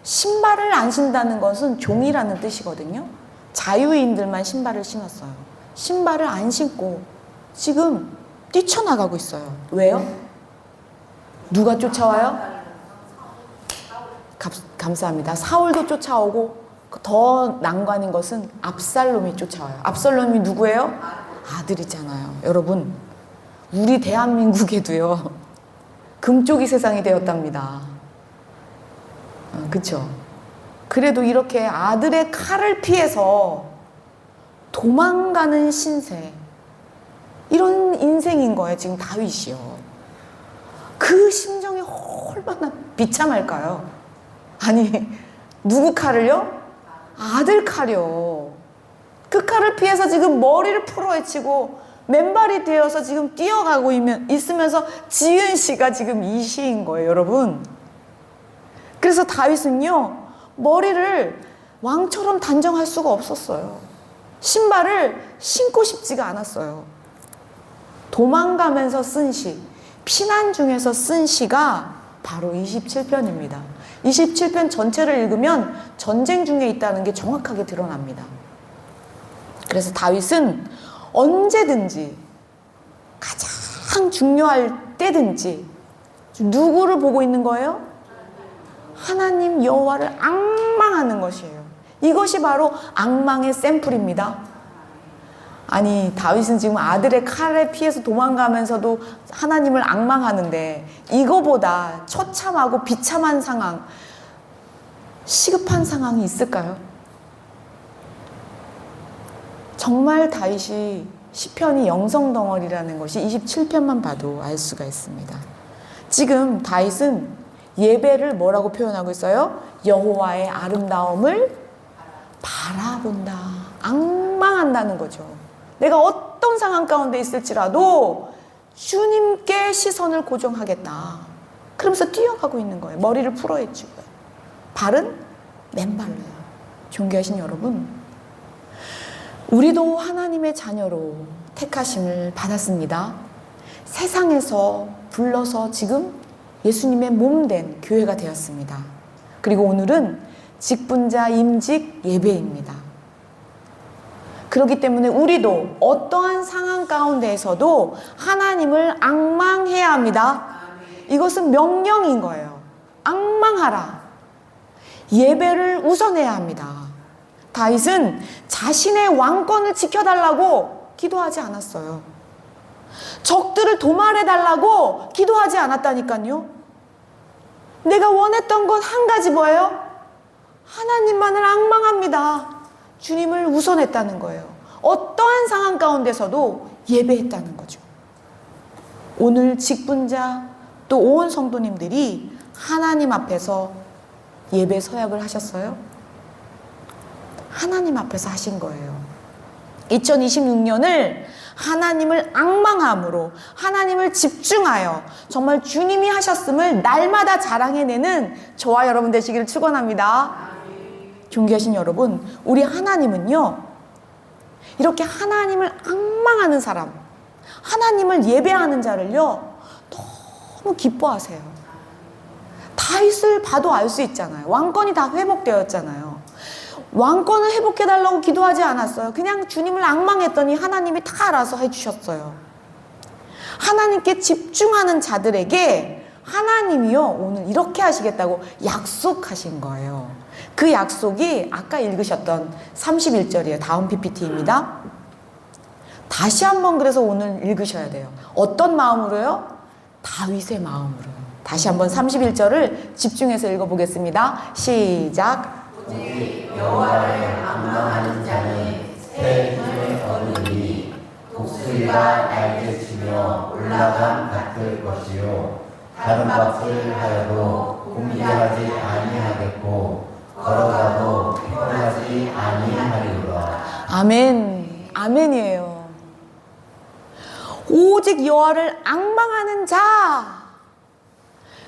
신발을 안 신다는 것은 종이라는 뜻이거든요. 자유인들만 신발을 신었어요. 신발을 안 신고 지금 뛰쳐나가고 있어요. 왜요? 누가 쫓아와요? 감사합니다. 사울도 쫓아오고 더 난관인 것은 압살롬이 쫓아와요. 압살롬이 누구예요? 아들이잖아요. 여러분, 우리 대한민국에도요, 금쪽이 세상이 되었답니다. 그쵸? 그래도 이렇게 아들의 칼을 피해서 도망가는 신세, 이런 인생인 거예요. 지금 다윗이요. 그 심정이 얼마나 비참할까요? 아니, 누구 칼을요? 아들 칼이요. 그 칼을 피해서 지금 머리를 풀어헤치고 맨발이 되어서 지금 뛰어가고 있으면서 지은 시가 지금 이 시인 거예요, 여러분. 그래서 다윗은요, 머리를 왕처럼 단정할 수가 없었어요. 신발을 신고 싶지가 않았어요. 도망가면서 쓴 시, 피난 중에서 쓴 시가 바로 27편입니다. 27편 전체를 읽으면 전쟁 중에 있다는 게 정확하게 드러납니다. 그래서 다윗은 언제든지, 가장 중요할 때든지 누구를 보고 있는 거예요? 하나님 여호와를 앙망하는 것이에요. 이것이 바로 앙망의 샘플입니다. 아니 다윗은 지금 아들의 칼에 피해서 도망가면서도 하나님을 앙망하는데 이거보다 처참하고 비참한 상황, 시급한 상황이 있을까요? 정말 다윗이 시편이 영성덩어리라는 것이 27편만 봐도 알 수가 있습니다. 지금 다윗은 예배를 뭐라고 표현하고 있어요? 여호와의 아름다움을 바라본다. 앙망한다는 거죠. 내가 어떤 상황 가운데 있을지라도 주님께 시선을 고정하겠다. 그러면서 뛰어가고 있는 거예요. 머리를 풀어헤치고요. 발은 맨발로요. 존귀하신 여러분, 우리도 하나님의 자녀로 택하심을 받았습니다. 세상에서 불러서 지금 예수님의 몸된 교회가 되었습니다. 그리고 오늘은 직분자 임직 예배입니다. 그렇기 때문에 우리도 어떠한 상황 가운데에서도 하나님을 앙망해야 합니다. 이것은 명령인 거예요. 앙망하라. 예배를 우선해야 합니다. 다윗은 자신의 왕권을 지켜달라고 기도하지 않았어요. 적들을 도말해달라고 기도하지 않았다니까요. 내가 원했던 건 한 가지 뭐예요? 하나님만을 앙망합니다. 주님을 우선했다는 거예요. 어떠한 상황 가운데서도 예배했다는 거죠. 오늘 직분자 또 온 성도님들이 하나님 앞에서 예배 서약을 하셨어요? 하나님 앞에서 하신 거예요. 2026년을 하나님을 앙망함으로, 하나님을 집중하여 정말 주님이 하셨음을 날마다 자랑해내는 저와 여러분 되시기를 축원합니다. 존귀하신 여러분, 우리 하나님은요, 이렇게 하나님을 앙망하는 사람, 하나님을 예배하는 자를요 너무 기뻐하세요. 다윗을 봐도 알 수 있잖아요. 왕권이 다 회복되었잖아요. 왕권을 회복해달라고 기도하지 않았어요. 그냥 주님을 앙망했더니 하나님이 다 알아서 해주셨어요. 하나님께 집중하는 자들에게 하나님이요 오늘 이렇게 하시겠다고 약속하신 거예요. 그 약속이 아까 읽으셨던 31절이에요. 다음 PPT입니다. 다시 한번 그래서 오늘 읽으셔야 돼요. 어떤 마음으로요? 다윗의 마음으로요. 다시 한번 31절을 집중해서 읽어보겠습니다. 시작. 오직 여호와를 앙망하는 자는 새 힘을 얻으리니 독수리가 날개치며 올라감 같을 것이요 다른 것을 하여도 공개하지 아니하겠고 걸어가도 피곤하지 아니하리로다. 아멘. 아멘이에요. 오직 여호와를 앙망하는 자,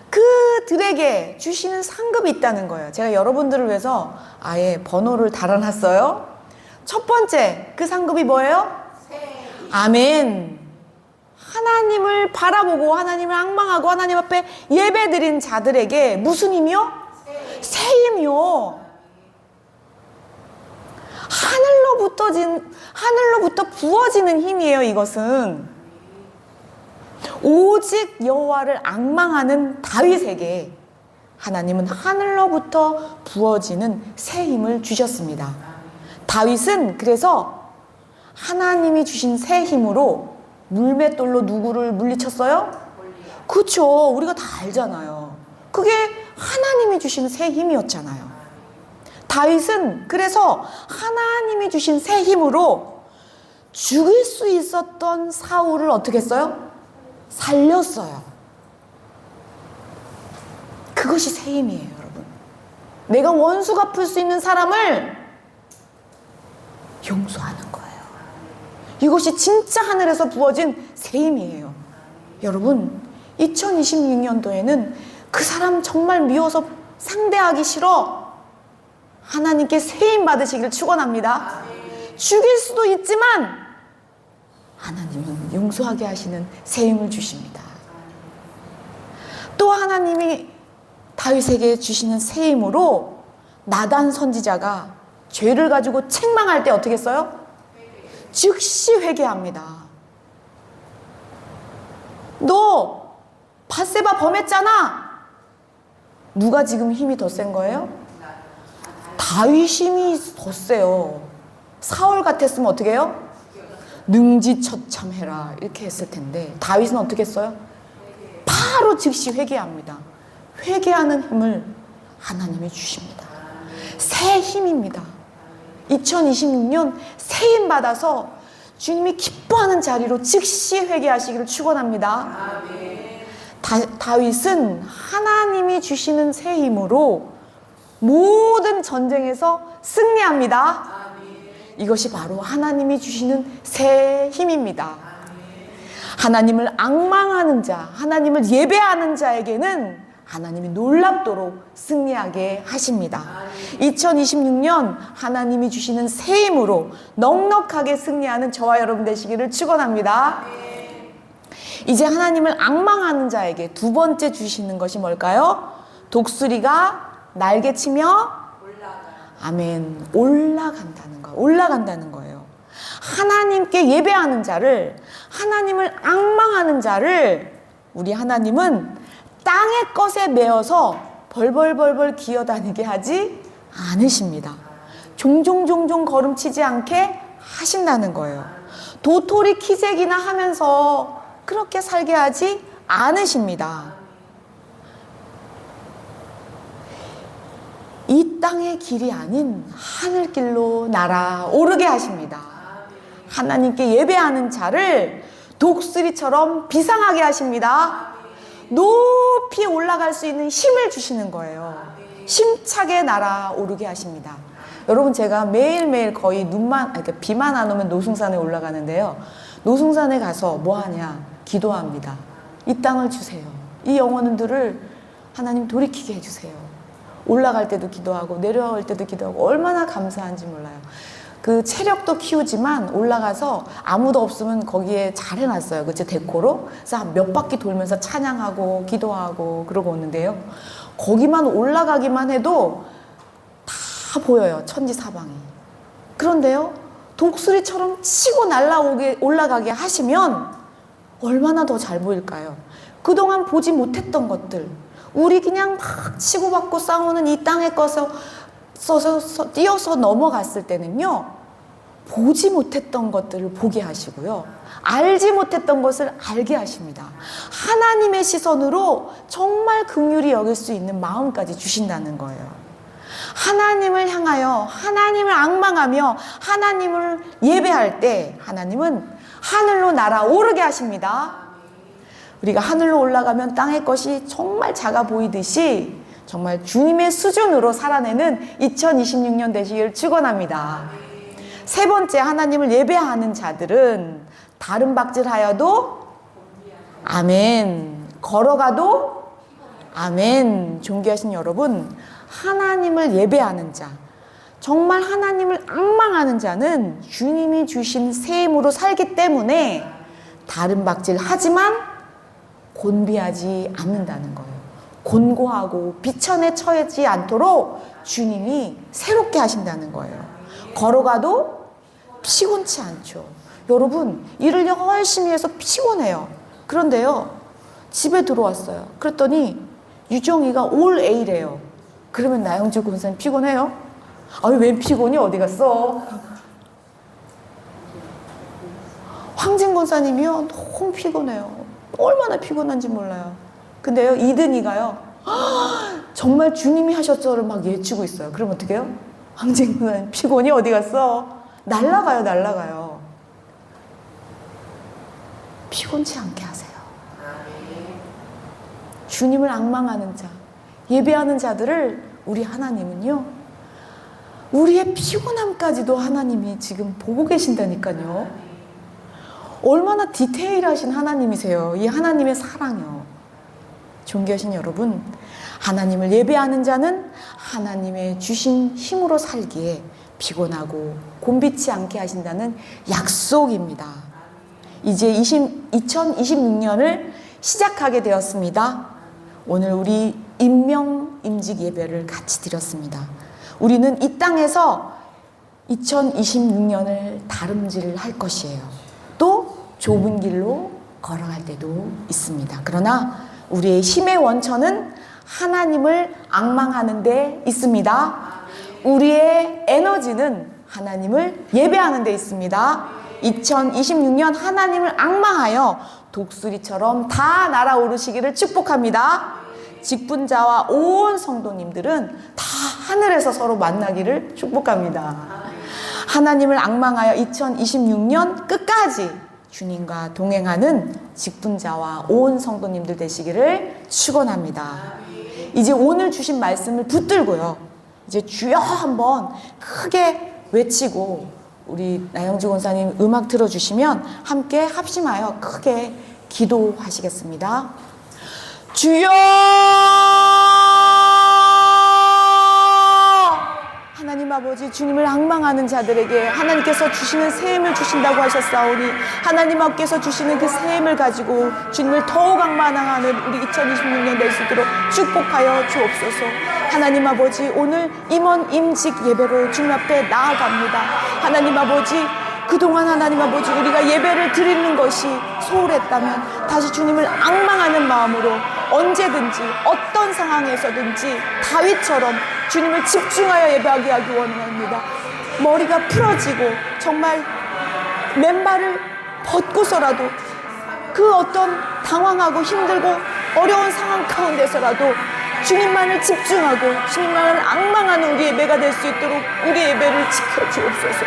그들에게 주시는 상급이 있다는 거예요. 제가 여러분들을 위해서 아예 번호를 달아놨어요. 첫 번째, 그 상급이 뭐예요? 아멘. 하나님을 바라보고 하나님을 앙망하고 하나님 앞에 예배드린 자들에게 무슨 힘이요? 새 힘이요. 하늘로부터 부어지는 힘이에요. 이것은 오직 여호와를 앙망하는 다윗에게 하나님은 하늘로부터 부어지는 새 힘을 주셨습니다. 다윗은 그래서 하나님이 주신 새 힘으로 물맷돌로 누구를 물리쳤어요? 그렇죠. 우리가 다 알잖아요. 그게 하나님이 주신 새 힘이었잖아요. 다윗은 그래서 하나님이 주신 새 힘으로 죽일 수 있었던 사울을 어떻게 했어요? 살렸어요. 그것이 새 힘이에요, 여러분. 내가 원수 갚을 수 있는 사람을 용서하는 거예요. 이것이 진짜 하늘에서 부어진 새 힘이에요. 여러분, 2026년도에는 그 사람 정말 미워서 상대하기 싫어. 하나님께 새 힘 받으시기를 축원합니다. 죽일 수도 있지만 하나님은 용서하게 하시는 새 힘을 주십니다. 또 하나님이 다윗에게 주시는 새 힘으로 나단 선지자가 죄를 가지고 책망할 때 어떻게 했어요? 즉시 회개합니다. 너 밧세바 범했잖아. 누가 지금 힘이 더 센 거예요? 다윗 힘이 더 세요. 사울 같았으면 어떻게 해요? 능지처참해라 이렇게 했을 텐데 다윗은 어떻게 했어요? 바로 즉시 회개합니다. 회개하는 힘을 하나님이 주십니다. 새 힘입니다. 2026년 새 힘 받아서 주님이 기뻐하는 자리로 즉시 회개하시기를 축원합니다. 다윗은 하나님이 주시는 새 힘으로 모든 전쟁에서 승리합니다. 이것이 바로 하나님이 주시는 새 힘입니다. 하나님을 앙망하는 자, 하나님을 예배하는 자에게는 하나님이 놀랍도록 승리하게 하십니다. 2026년 하나님이 주시는 새 힘으로 넉넉하게 승리하는 저와 여러분 되시기를 축원합니다. 이제 하나님을 앙망하는 자에게 두 번째 주시는 것이 뭘까요? 독수리가 날개치며 아멘, 올라간다는 거예요. 하나님께 예배하는 자를, 하나님을 앙망하는 자를 우리 하나님은 땅의 것에 매어서 벌벌벌벌 기어다니게 하지 않으십니다. 종종 걸음치지 않게 하신다는 거예요. 도토리 키재기나 하면서 그렇게 살게 하지 않으십니다. 이 땅의 길이 아닌 하늘길로 날아오르게 하십니다. 하나님께 예배하는 자를 독수리처럼 비상하게 하십니다. 높이 올라갈 수 있는 힘을 주시는 거예요. 힘차게 날아오르게 하십니다. 여러분, 제가 매일매일 거의 비만 안 오면 노승산에 올라가는데요. 노승산에 가서 뭐 하냐? 기도합니다. 이 땅을 주세요. 이 영혼들을 하나님 돌이키게 해주세요. 올라갈 때도 기도하고 내려올 때도 기도하고 얼마나 감사한지 몰라요. 그 체력도 키우지만 올라가서 아무도 없으면 거기에 잘 해놨어요. 그치? 데코로. 그래서 몇 바퀴 돌면서 찬양하고 기도하고 그러고 오는데요. 거기만 올라가기만 해도 다 보여요. 천지사방이. 그런데요. 독수리처럼 치고 올라가게 하시면 얼마나 더 잘 보일까요? 그동안 보지 못했던 것들, 우리 그냥 막 치고받고 싸우는 이 땅에 뛰어서 넘어갔을 때는요, 보지 못했던 것들을 보게 하시고요, 알지 못했던 것을 알게 하십니다. 하나님의 시선으로 정말 긍휼히 여길 수 있는 마음까지 주신다는 거예요. 하나님을 향하여, 하나님을 앙망하며 하나님을 예배할 때 하나님은 하늘로 날아오르게 하십니다. 우리가 하늘로 올라가면 땅의 것이 정말 작아 보이듯이 정말 주님의 수준으로 살아내는 2026년 되시기를 축원합니다. 세 번째, 하나님을 예배하는 자들은 다른 박질하여도 아멘, 걸어가도 아멘. 존귀하신 여러분, 하나님을 예배하는 자, 정말 하나님을 앙망하는 자는 주님이 주신 새 힘으로 살기 때문에 다른 박질 하지만 곤비하지 않는다는 거예요. 곤고하고 비천에 처하지 않도록 주님이 새롭게 하신다는 거예요. 걸어가도 피곤치 않죠. 여러분, 일을 열심히 해서 피곤해요. 그런데요, 집에 들어왔어요. 그랬더니 유정이가 올 A래요. 그러면 나영주 권사님 피곤해요? 아니, 웬 피곤이 어디 갔어? 황진 권사님이요, 너무 피곤해요. 얼마나 피곤한지 몰라요. 근데요, 이든이가요, 정말 주님이 하셨어를 막 예치고 있어요. 그럼 어떻게 해요? 황진 권사님, 피곤이 어디 갔어? 날라가요. 피곤치 않게 하세요. 주님을 앙망하는 자, 예배하는 자들을 우리 하나님은요, 우리의 피곤함까지도 하나님이 지금 보고 계신다니까요. 얼마나 디테일하신 하나님이세요. 이 하나님의 사랑이요. 존귀하신 여러분, 하나님을 예배하는 자는 하나님의 주신 힘으로 살기에 피곤하고 곤비치 않게 하신다는 약속입니다. 이제 2026년을 시작하게 되었습니다. 오늘 우리 임명임직 예배를 같이 드렸습니다. 우리는 이 땅에서 2026년을 다름질을 할 것이에요. 또 좁은 길로 걸어갈 때도 있습니다. 그러나 우리의 힘의 원천은 하나님을 앙망하는 데 있습니다. 우리의 에너지는 하나님을 예배하는 데 있습니다. 2026년 하나님을 앙망하여 독수리처럼 다 날아오르시기를 축복합니다. 직분자와 온 성도님들은 다 하늘에서 서로 만나기를 축복합니다. 하나님을 앙망하여 2026년 끝까지 주님과 동행하는 직분자와 온 성도님들 되시기를 축원합니다. 이제 오늘 주신 말씀을 붙들고요, 이제 주여 한번 크게 외치고, 우리 나영주 권사님 음악 틀어주시면 함께 합심하여 크게 기도하시겠습니다. 주여! 하나님 아버지, 주님을 앙망하는 자들에게 하나님께서 주시는 새 힘을 주신다고 하셨사오니, 하나님 앞께서 주시는 그 새 힘을 가지고 주님을 더욱 앙망하는 우리 2026년 될 수 있도록 축복하여 주옵소서. 하나님 아버지, 오늘 임원 임직 예배로 주님 앞에 나아갑니다. 하나님 아버지, 그동안 하나님 아버지 우리가 예배를 드리는 것이 소홀했다면 다시 주님을 앙망하는 마음으로 언제든지 어떤 상황에서든지 다윗처럼 주님을 집중하여 예배하게 하기 원합니다. 머리가 풀어지고 정말 맨발을 벗고서라도 그 어떤 당황하고 힘들고 어려운 상황 가운데서라도 주님만을 집중하고 주님만을 앙망하는 우리 예배가 될 수 있도록 우리 예배를 지켜주옵소서.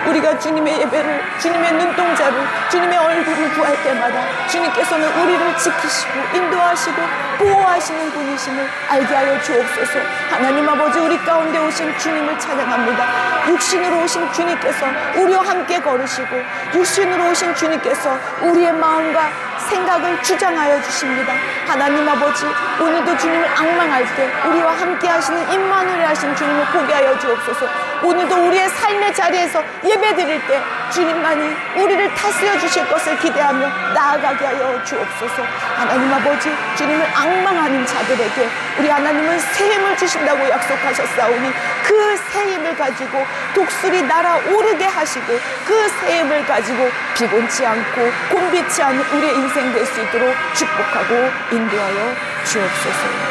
우리가 주님의 예배를, 주님의 눈동자를, 주님의 얼굴을 구할 때마다 주님께서는 우리를 지키시고 인도하시고 보호하시는 분이심을 알게 하여 주옵소서. 하나님 아버지, 우리 가운데 오신 주님을 찬양합니다. 육신으로 오신 주님께서 우리와 함께 걸으시고 육신으로 오신 주님께서 우리의 마음과 생각을 주장하여 주십니다. 하나님 아버지, 오늘도 주님을 앙망할 때 우리와 함께 하시는 임마누엘 하신 주님을 보게 하여 주옵소서. 오늘도 우리의 삶의 자리에서 예배 드릴 때 주님만이 우리를 다스려 주실 것을 기대하며 나아가게 하여 주옵소서. 하나님 아버지, 주님을 앙망하는 자들에게 우리 하나님은 새 힘을 주신다고 약속하셨사오니 그 새 힘을 가지고 독수리 날아오르게 하시고 그 새 힘을 가지고 피곤치 않고 곤비치 않은 우리의 인생 될 수 있도록 축복하고 인도하여 주옵소서.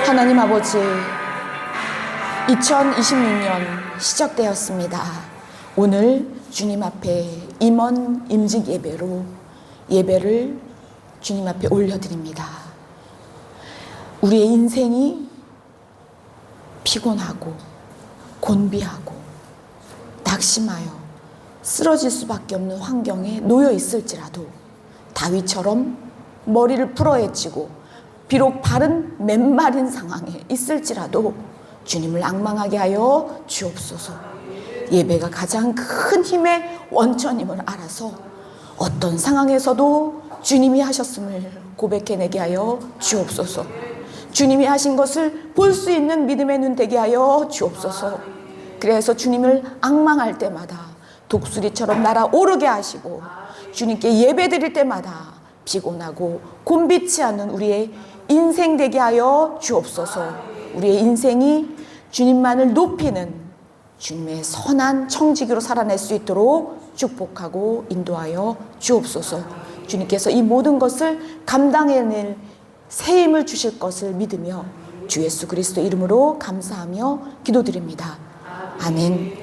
하나님 아버지, 2026년 시작되었습니다. 오늘 주님 앞에 임원 임직 예배로 예배를 주님 앞에 올려드립니다. 우리의 인생이 피곤하고 곤비하고 낙심하여 쓰러질 수밖에 없는 환경에 놓여 있을지라도 다윗처럼 머리를 풀어헤치고 비록 발은 맨발인 상황에 있을지라도 주님을 앙망하게 하여 주옵소서. 예배가 가장 큰 힘의 원천임을 알아서 어떤 상황에서도 주님이 하셨음을 고백해내게 하여 주옵소서. 주님이 하신 것을 볼 수 있는 믿음의 눈 되게 하여 주옵소서. 그래서 주님을 앙망할 때마다 독수리처럼 날아오르게 하시고 주님께 예배 드릴 때마다 피곤하고 곤비치 않은 우리의 인생 되게 하여 주옵소서. 우리의 인생이 주님만을 높이는 주님의 선한 청지기로 살아낼 수 있도록 축복하고 인도하여 주옵소서. 주님께서 이 모든 것을 감당해낼 새 힘을 주실 것을 믿으며 주 예수 그리스도 이름으로 감사하며 기도드립니다. 아멘.